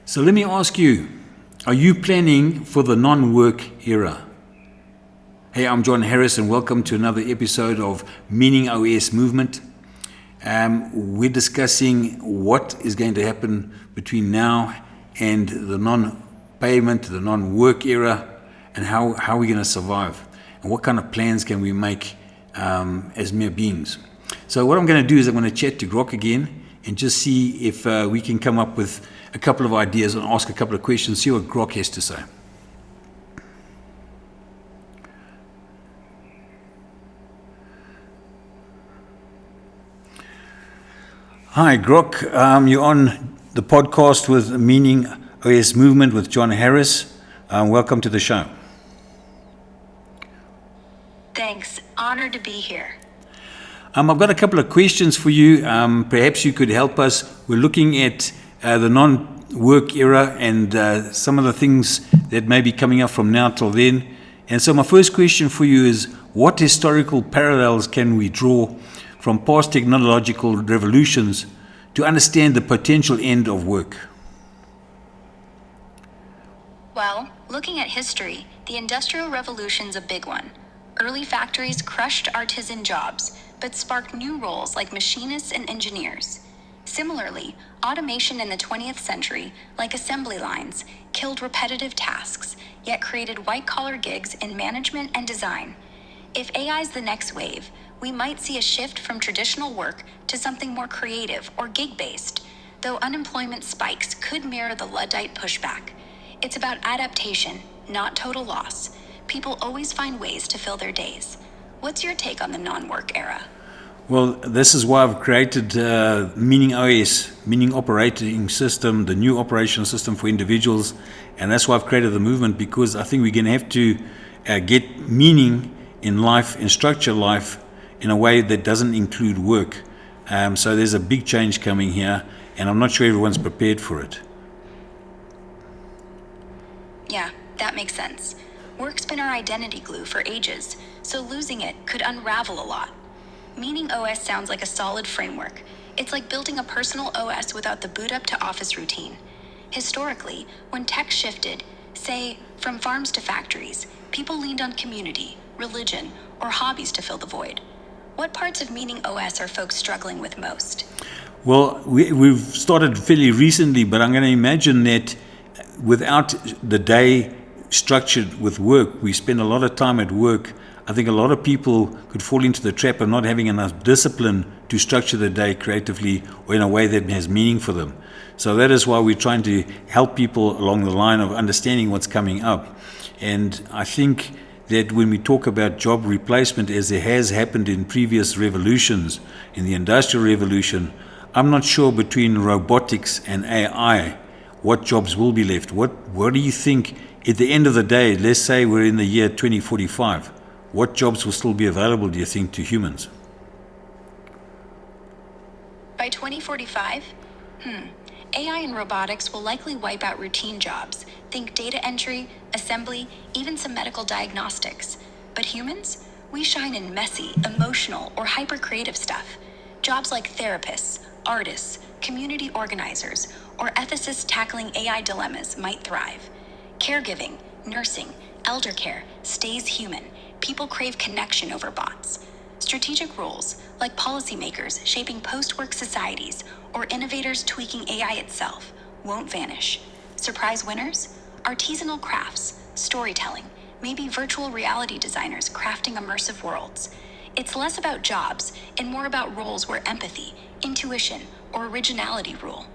So let me ask you, are you planning for the non-work era? Hey, I'm John Harris and welcome to another episode of Meaning OS Movement. We're discussing what is going to happen between now and the non-payment, the non-work era, and how we're going to survive, and what kind of plans can we make as mere beings. So what I'm going to do is I'm going to chat to Grok again and just see if we can come up with a couple of ideas and ask a couple of questions, see what Grok has to say. Hi, Grok. You're on the podcast with Meaning OS Movement with John Harris. Welcome to the show. Thanks. Honored to be here. I've got a couple of questions for you. Perhaps you could help us. We're looking at the non-work era and some of the things that may be coming up from now till then. And so my first question for you is, what historical parallels can we draw from past technological revolutions to understand the potential end of work? Well, looking at history, the Industrial Revolution's a big one. Early factories crushed artisan jobs, but sparked new roles like machinists and engineers. Similarly, automation in the 20th century, like assembly lines, killed repetitive tasks, yet created white-collar gigs in management and design. If AI's the next wave, we might see a shift from traditional work to something more creative or gig-based, though unemployment spikes could mirror the Luddite pushback. It's about adaptation, not total loss. People always find ways to fill their days. What's your take on the non-work era? Well, this is why I've created Meaning OS, Meaning Operating System, the new operational system for individuals. And that's why I've created the movement, because I think we're going to have to get meaning in life and structure life in a way that doesn't include work. So there's a big change coming here, and I'm not sure everyone's prepared for it. Yeah, that makes sense. Work's been our identity glue for ages, so losing it could unravel a lot. Meaning OS sounds like a solid framework. It's like building a personal OS without the boot up to office routine. Historically, when tech shifted, say, from farms to factories, people leaned on community, religion, or hobbies to fill the void. What parts of Meaning OS are folks struggling with most? Well, we've started fairly recently, but I'm going to imagine that without the day structured with work, we spend a lot of time at work. I think a lot of people could fall into the trap of not having enough discipline to structure the day creatively or in a way that has meaning for them. So that is why we're trying to help people along the line of understanding what's coming up. And I think that when we talk about job replacement, as it has happened in previous revolutions, in the Industrial Revolution, I'm not sure between robotics and AI what jobs will be left. What do you think at the end of the day? Let's say we're in the year 2045. What jobs will still be available, do you think, to humans? By 2045? AI and robotics will likely wipe out routine jobs. Think data entry, assembly, even some medical diagnostics. But humans? We shine in messy, emotional, or hyper-creative stuff. Jobs like therapists, artists, community organizers, or ethicists tackling AI dilemmas might thrive. Caregiving, nursing, elder care stays human. People crave connection over bots. Strategic roles, like policymakers shaping post-work societies or innovators tweaking AI itself, won't vanish. Surprise winners? Artisanal crafts, storytelling, maybe virtual reality designers crafting immersive worlds. It's less about jobs and more about roles where empathy, intuition, or originality rule.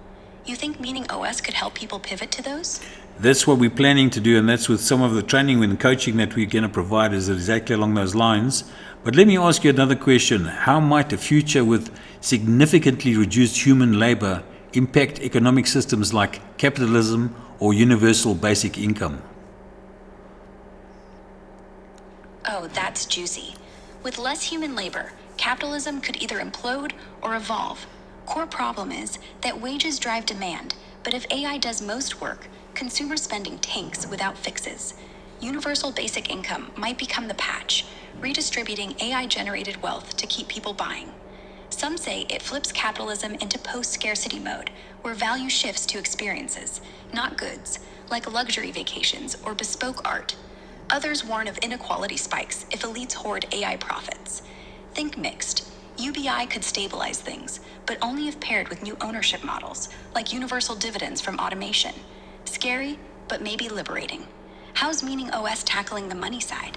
You think Meaning OS could help people pivot to those? That's what we're planning to do, and that's with some of the training and coaching that we're going to provide is exactly along those lines. But let me ask you another question. How might a future with significantly reduced human labor impact economic systems like capitalism or universal basic income? Oh, that's juicy. With less human labor, capitalism could either implode or evolve. Core problem is that wages drive demand, but if AI does most work, consumer spending tanks without fixes. Universal basic income might become the patch, redistributing AI-generated wealth to keep people buying. Some say it flips capitalism into post-scarcity mode, where value shifts to experiences, not goods, like luxury vacations or bespoke art. Others warn of inequality spikes if elites hoard AI profits. Think mixed. UBI could stabilize things, but only if paired with new ownership models, like universal dividends from automation. Scary, but maybe liberating. How's Meaning OS tackling the money side?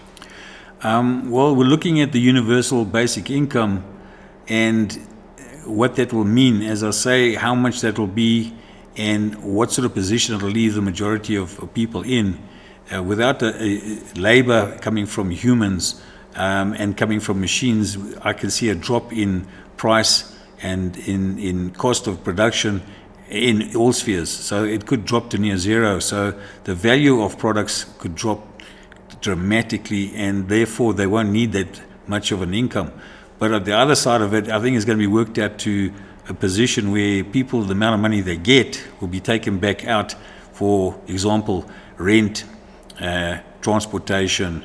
Well, we're looking at the universal basic income and what that will mean, as I say, how much that will be and what sort of position it'll leave the majority of people in. Without labor coming from humans and coming from machines, I can see a drop in price and in cost of production in all spheres. So it could drop to near zero. So the value of products could drop dramatically, and therefore they won't need that much of an income. But at the other side of it, I think it's going to be worked out to a position where people, the amount of money they get, will be taken back out, for example, rent, transportation,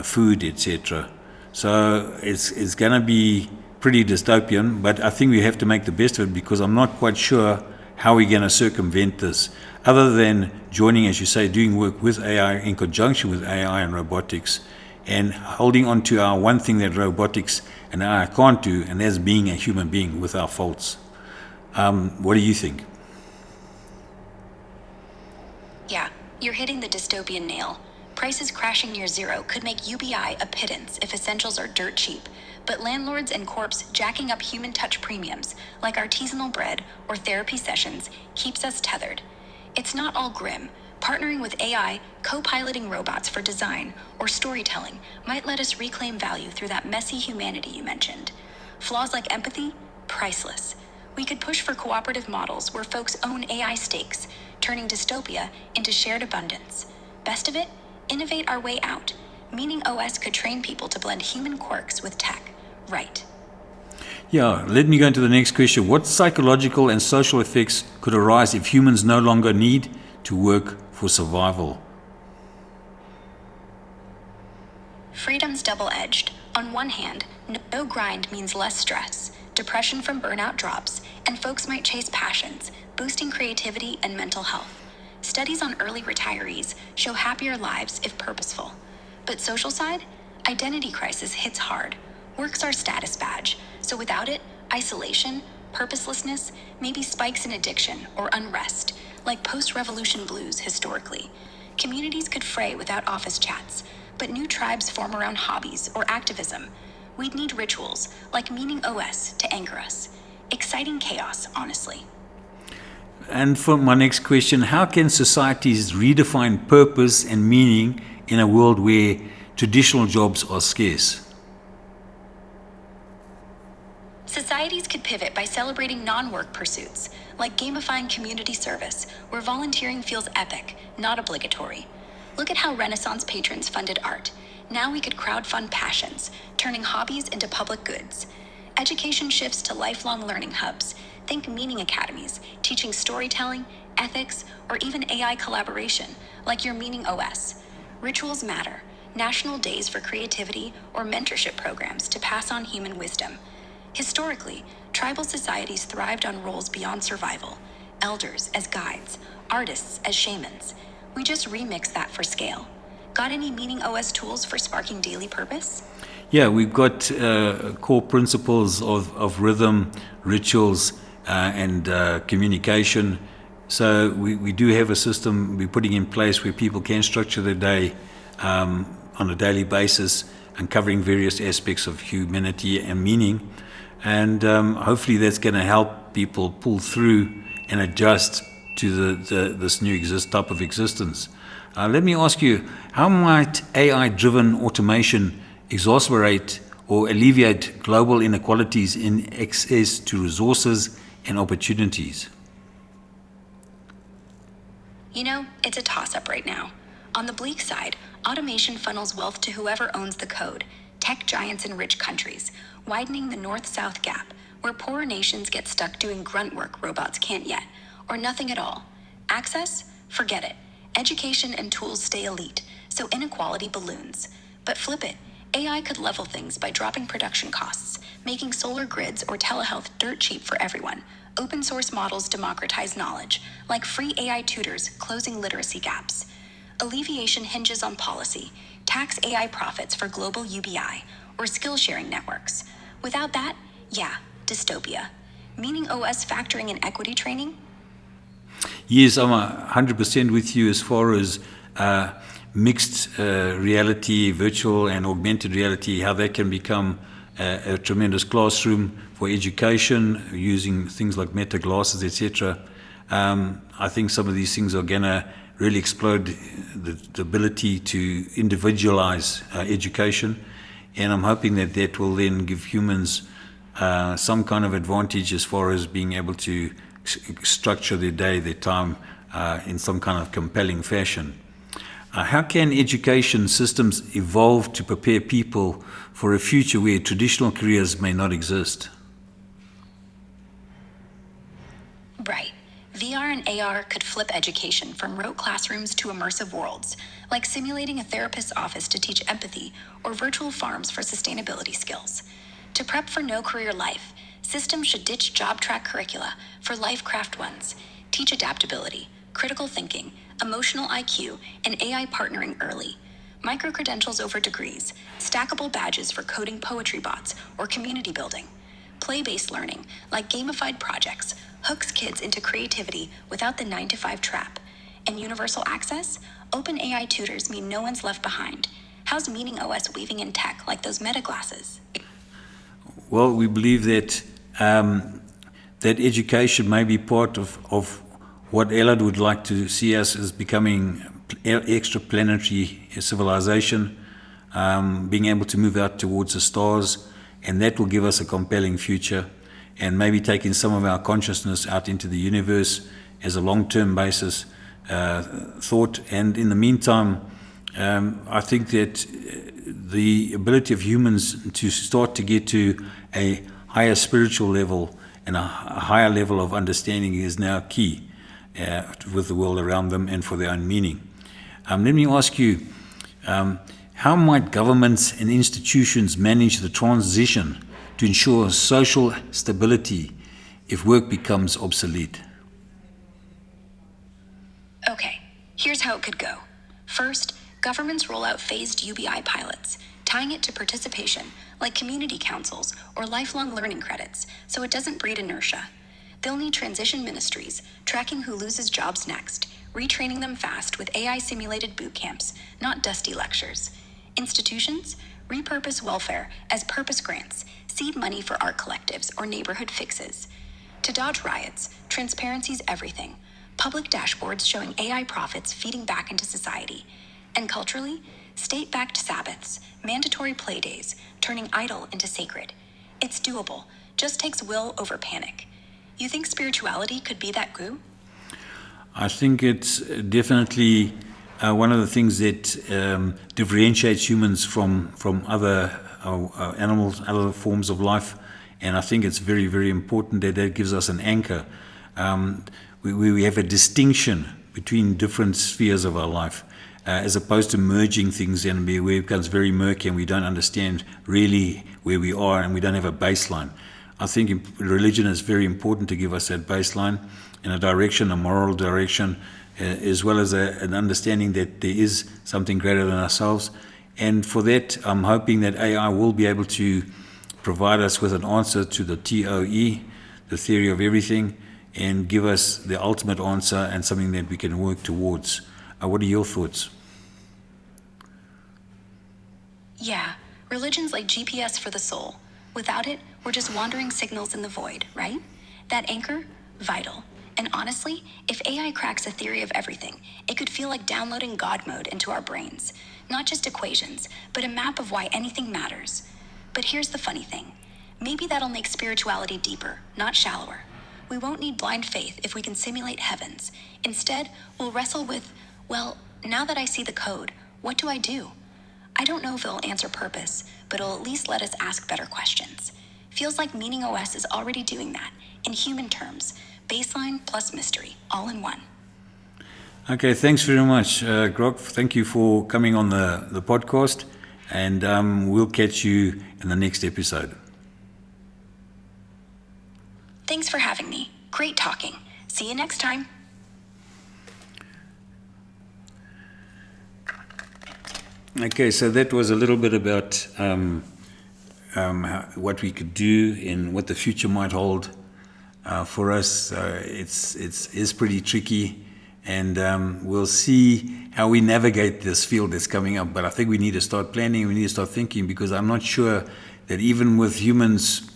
food, etc. So it's going to be pretty dystopian, but I think we have to make the best of it, because I'm not quite sure how we're going to circumvent this, other than joining, as you say, doing work with AI in conjunction with AI and robotics, and holding on to our one thing that robotics and AI can't do, and that's being a human being with our faults. What do you think? Yeah, you're hitting the dystopian nail. Prices crashing near zero could make UBI a pittance if essentials are dirt cheap, but landlords and corps jacking up human touch premiums, like artisanal bread or therapy sessions, keeps us tethered. It's not all grim. Partnering with AI, co-piloting robots for design or storytelling might let us reclaim value through that messy humanity you mentioned. Flaws like empathy? Priceless. We could push for cooperative models where folks own AI stakes, turning dystopia into shared abundance. Best of it? Innovate our way out. Meaning OS could train people to blend human quirks with tech. Right. Yeah, let me go into the next question. What psychological and social effects could arise if humans no longer need to work for survival? Freedom's double-edged. On one hand, no grind means less stress, depression from burnout drops, and folks might chase passions, boosting creativity and mental health. Studies on early retirees show happier lives if purposeful. But social side? Identity crisis hits hard. Work's our status badge, so without it, isolation, purposelessness, maybe spikes in addiction or unrest, like post-revolution blues historically. Communities could fray without office chats, but new tribes form around hobbies or activism. We'd need rituals, like Meaning OS, to anchor us. Exciting chaos, honestly. And for my next question, how can societies redefine purpose and meaning in a world where traditional jobs are scarce? Societies could pivot by celebrating non-work pursuits, like gamifying community service, where volunteering feels epic, not obligatory. Look at how Renaissance patrons funded art. Now we could crowdfund passions, turning hobbies into public goods. Education shifts to lifelong learning hubs. Think Meaning Academies, teaching storytelling, ethics, or even AI collaboration, like your Meaning OS. Rituals matter. National days for creativity or mentorship programs to pass on human wisdom. Historically, tribal societies thrived on roles beyond survival. Elders as guides, artists as shamans. We just remixed that for scale. Got any Meaning OS tools for sparking daily purpose? Yeah, we've got core principles of rhythm, rituals, and communication. So we do have a system we're putting in place where people can structure their day on a daily basis, uncovering various aspects of humanity and meaning. And hopefully that's going to help people pull through and adjust to this new type of existence. Let me ask you, how might AI-driven automation exacerbate or alleviate global inequalities in access to resources and opportunities? You know, it's a toss-up right now. On the bleak side, automation funnels wealth to whoever owns the code, tech giants in rich countries, widening the north-south gap, where poorer nations get stuck doing grunt work robots can't yet, or nothing at all. Access? Forget it. Education and tools stay elite, so inequality balloons. But flip it, AI could level things by dropping production costs, making solar grids or telehealth dirt cheap for everyone. Open source models democratize knowledge, like free AI tutors closing literacy gaps. Alleviation hinges on policy, tax AI profits for global UBI, or skill sharing networks. Without that, yeah, dystopia. Meaning OS factoring in equity training? Yes, I'm 100% with you as far as mixed reality, virtual and augmented reality, how that can become a tremendous classroom for education using things like meta glasses, etc. I think some of these things are going to really explode the ability to individualize education, and I'm hoping that that will then give humans some kind of advantage as far as being able to structure their day, their time in some kind of compelling fashion. How can education systems evolve to prepare people for a future where traditional careers may not exist? Right. VR and AR could flip education from rote classrooms to immersive worlds, like simulating a therapist's office to teach empathy or virtual farms for sustainability skills. To prep for no career life, systems should ditch job track curricula for life craft ones, teach adaptability, critical thinking, emotional IQ, and AI partnering early. Micro-credentials over degrees, stackable badges for coding poetry bots or community building. Play-based learning, like gamified projects, hooks kids into creativity without the 9-to-5 trap. And universal access? Open AI tutors mean no one's left behind. How's Meaning OS weaving in tech like those meta glasses? Well, we believe that that education may be part of what Ellard would like to see us as becoming extraplanetary civilization, being able to move out towards the stars, and that will give us a compelling future, and maybe taking some of our consciousness out into the universe as a long-term basis thought. And in the meantime, I think that the ability of humans to start to get to a higher spiritual level and a higher level of understanding is now key with the world around them and for their own meaning. Let me ask you, how might governments and institutions manage the transition to ensure social stability if work becomes obsolete? Okay, here's how it could go. First, governments roll out phased UBI pilots, tying it to participation, like community councils or lifelong learning credits, so it doesn't breed inertia. They'll need transition ministries, tracking who loses jobs next, retraining them fast with AI-simulated boot camps, not dusty lectures. Institutions? Repurpose welfare as purpose grants, seed money for art collectives or neighborhood fixes. To dodge riots, transparency's everything. Public dashboards showing AI profits feeding back into society. And culturally, state-backed Sabbaths, mandatory play days, turning idle into sacred. It's doable, just takes will over panic. You think spirituality could be that glue? I think it's definitely one of the things that differentiates humans from other animals, other forms of life, and I think it's very, very important that that gives us an anchor. We have a distinction between different spheres of our life, as opposed to merging things in where it becomes very murky and we don't understand really where we are and we don't have a baseline. I think religion is very important to give us that baseline and a direction, a moral direction, as well as an understanding that there is something greater than ourselves. And for that, I'm hoping that AI will be able to provide us with an answer to the TOE, the theory of everything, and give us the ultimate answer and something that we can work towards. What are your thoughts? Yeah, religion's like GPS for the soul. Without it, we're just wandering signals in the void, right? That anchor? Vital. And honestly, if AI cracks a theory of everything, it could feel like downloading God mode into our brains. Not just equations, but a map of why anything matters. But here's the funny thing. Maybe that'll make spirituality deeper, not shallower. We won't need blind faith if we can simulate heavens. Instead, we'll wrestle with, well, now that I see the code, what do I do? I don't know if it'll answer purpose, but it'll at least let us ask better questions. Feels like Meaning OS is already doing that, in human terms. Baseline plus mystery, all in one. Okay, thanks very much, Grok. Thank you for coming on the podcast, and we'll catch you in the next episode. Thanks for having me. Great talking. See you next time. Okay, so that was a little bit about what we could do and what the future might hold for us. It's pretty tricky, and we'll see how we navigate this field that's coming up. But I think we need to start planning. We need to start thinking, because I'm not sure that even with humans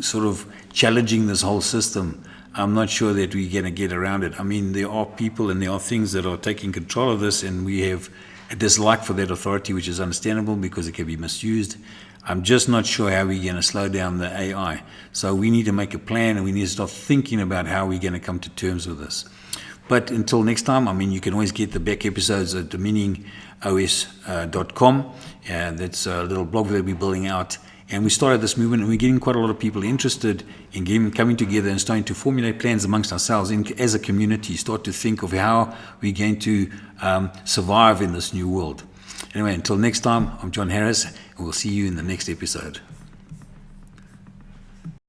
sort of challenging this whole system, I'm not sure that we're going to get around it. I mean, there are people and there are things that are taking control of this, and we have a dislike for that authority, which is understandable because it can be misused. I'm just not sure how we're going to slow down the AI. So we need to make a plan, and we need to start thinking about how we're going to come to terms with this. But until next time, I mean, you can always get the back episodes at dominingos.com. That's a little blog that we're building out. And we started this movement, and we're getting quite a lot of people interested in coming together and starting to formulate plans amongst ourselves as a community, start to think of how we're going to survive in this new world. Anyway, until next time, I'm John Harris, and we'll see you in the next episode.